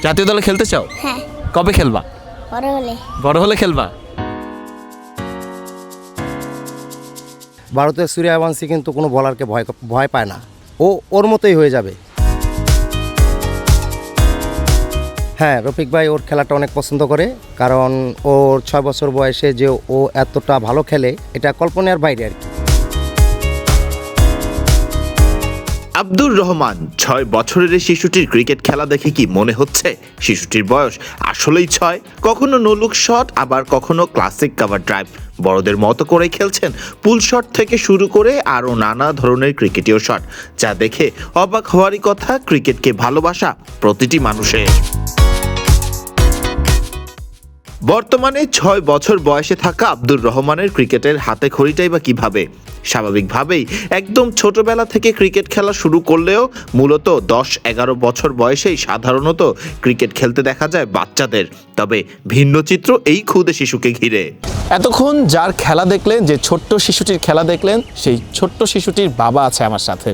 জাতীয় দলে খেলতে চাও? হ্যাঁ। কবে খেলবা? বড় হলে। বড় হলে খেলবা? ভারতের সূর্যবংশী কিন্তু কোনো বলারকে ভয় পায় না, ও ওর মতোই হয়ে যাবে। হ্যাঁ, রফিক ভাই ওর খেলাটা অনেক পছন্দ করে, কারণ ওর 6 বছর বয়সে যে ও এতটা ভালো খেলে এটা কল্পনার বাইরে আর কি। আব্দুর রহমান 6 বছরের এই শিশুটির ক্রিকেট খেলা দেখে কি মনে হচ্ছে শিশুটির বয়স আসলেই 6? কখনো নো লুক শট, আবার কখনো ক্লাসিক কভার ড্রাইভ। বড়দের মতো করে খেলছেন পুল শট থেকে শুরু করে আরও নানা ধরনের ক্রিকেটীয় শট, যা দেখে অবাক হওয়ারই কথা ক্রিকেটকে ভালোবাসা প্রতিটি মানুষের। বর্তমানে 6 বছর বয়সে থাকা আব্দুর রহমানের ক্রিকেটের হাতে খড়িটাই বা কিভাবে? স্বাভাবিকভাবেই একদম ছোটবেলা থেকে ক্রিকেট খেলা শুরু করলেও মূলত 10-11 বছর বয়সেই সাধারণত ক্রিকেট খেলতে দেখা যায় বাচ্চাদের। তবে ভিন্ন চিত্র এই ক্ষুদে শিশুকে ঘিরে। এতক্ষণ যার খেলা দেখলেন, যে ছোট্ট শিশুটির খেলা দেখলেন, সেই ছোট্ট শিশুটির বাবা আছে আমার সাথে।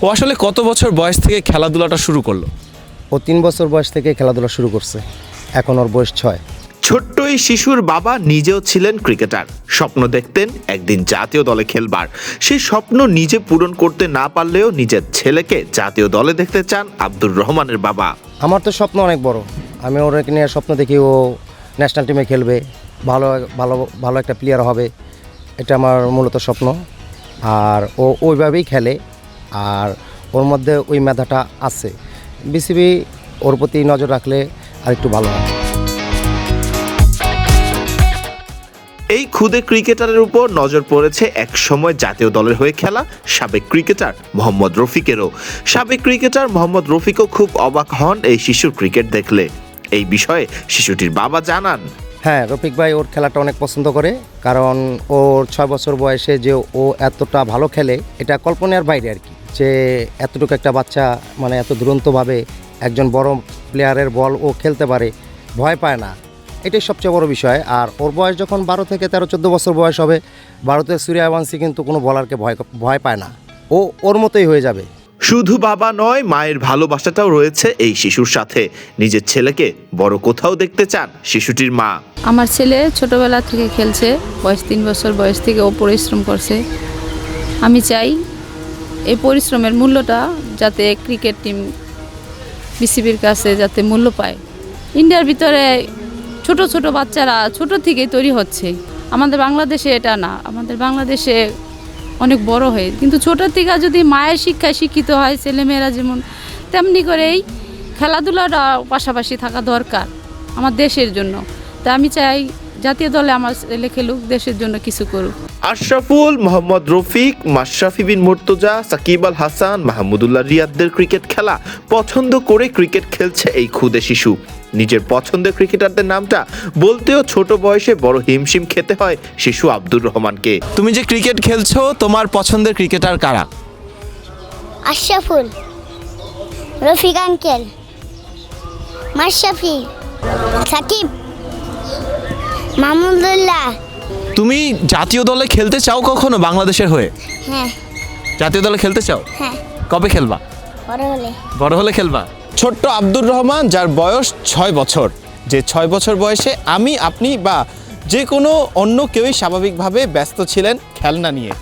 ও আসলে কত বছর বয়স থেকে খেলাধুলাটা শুরু করলো? ও 3 বছর বয়স থেকে খেলাধুলা শুরু করছে, এখন ওর বয়স 6। ছোট্ট এই শিশুর বাবা নিজেও ছিলেন ক্রিকেটার। স্বপ্ন দেখতেন একদিন জাতীয় দলে খেলবার। সেই স্বপ্ন নিজে পূরণ করতে না পারলেও নিজের ছেলেকে জাতীয় দলে দেখতে চান আব্দুর রহমানের বাবা। আমার তো স্বপ্ন অনেক বড়, আমি ওর নিয়ে স্বপ্ন দেখি ও ন্যাশনাল টিমে খেলবে, ভালো ভালো ভালো একটা প্লেয়ার হবে, এটা আমার মূলত স্বপ্ন। আর ও ওইভাবেই খেলে, আর ওর মধ্যে ওই মেধাটা আছে। বিসিবি ওর প্রতি নজর রাখলে আর একটু ভালো হয়। এই ক্ষুদে ক্রিকেটারের উপর নজর পড়েছে এক সময় জাতীয় দলের হয়ে খেলা সাবেক ক্রিকেটার মোহাম্মদ রফিকেরও। সাবেক ক্রিকেটার মোহাম্মদ রফিকও খুব অবাক হন এই শিশুর ক্রিকেট দেখলে। এই বিষয়ে শিশুটির বাবা জানান, হ্যাঁ, রফিক ভাই ওর খেলাটা অনেক পছন্দ করে, কারণ ওর 6 বছর বয়সে যে ও এতটা ভালো খেলে এটা কল্পনার বাইরে আর কি। যে এতটুকু একটা বাচ্চা মানে এত দুরন্তভাবে একজন বড় প্লেয়ারের বল ও খেলতে পারে, ভয় পায় না, এটাই সবচেয়ে বড় বিষয়। আর ওর বয়স যখন 12 থেকে 13-14 বছর বয়স হবে, ভারতের সূর্যবংশী কিন্তু কোনো বলারকে ভয় পায় না, ও ওর মতোই হয়ে যাবে। শুধু বাবা নয়, মায়ের ভালোবাসাটাও রয়েছে এই শিশুর সাথে। নিজের ছেলেকে বড় কোথাও দেখতে চান শিশুটির মা। আমার ছেলে ছোটবেলা থেকে খেলছে, বয়স 3 বছর বয়স থেকে ও পরিশ্রম করছে। আমি চাই এই পরিশ্রমের মূল্যটা যাতে ক্রিকেট টিম বিসিবির কাছে যাতে মূল্য পায়। ইন্ডিয়ার ভিতরে ছোট ছোট বাচ্চারা ছোট থেকেই তৈরি হচ্ছে, আমাদের বাংলাদেশে এটা না। আমাদের বাংলাদেশে অনেক বড় হয়ে, কিন্তু ছোট থেকে যদি মায়ের শিক্ষায় শিক্ষিত হয় ছেলেমেয়েরা যেমন, তেমনি করেই খেলাধুলাটা পাশাপাশি থাকা দরকার আমার দেশের জন্য। তা আমি চাই জাতীয় দলে আমার ছেলে খেলুক, দেশের জন্য কিছু করুক। আশরাফুল, মোহাম্মদ রফিক, মাশরাফি বিন মুর্তজা, সাকিব আল হাসান, মাহমুদুল্লাহ রিয়াদদের ক্রিকেট খেলা পছন্দ করে ক্রিকেট খেলছে এই ক্ষুদে শিশু। নিজের পছন্দের ক্রিকেটারদের নামটা বলতেও ছোট বয়সে বড় হিমশিম খেতে হয় শিশু আব্দুর রহমানকে। তুমি যে ক্রিকেট খেলছো, তোমার পছন্দের ক্রিকেটার কারা? আশরাফুল, রফিক আঙ্কেল, মাশরাফি, সাকিব, মাহমুদুল্লাহ। তুমি জাতীয় দলে খেলতে চাও কখনো বাংলাদেশের হয়ে? হ্যাঁ। জাতীয় দলে খেলতে চাও? হ্যাঁ। কবে খেলবা? বড় হলে। বড় হলে খেলবা? ছোট্ট আব্দুর রহমান, যার বয়স 6 বছর, যে 6 বছর বয়সে আমি, আপনি বা যে কোনো অন্য কেউই স্বাভাবিকভাবে ব্যস্ত ছিলেন খেলনা নিয়ে,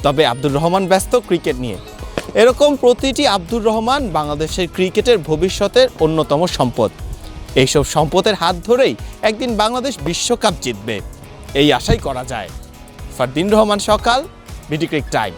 তবে আব্দুর রহমান ব্যস্ত ক্রিকেট নিয়ে। এরকম প্রতিটি আব্দুর রহমান বাংলাদেশের ক্রিকেটের ভবিষ্যতের অন্যতম সম্পদ। এইসব সম্পদের হাত ধরেই একদিন বাংলাদেশ বিশ্বকাপ জিতবে, এই আশাই করা যায়। ফারদিন রহমান সকাল, বিডি ক্রিক টাইম।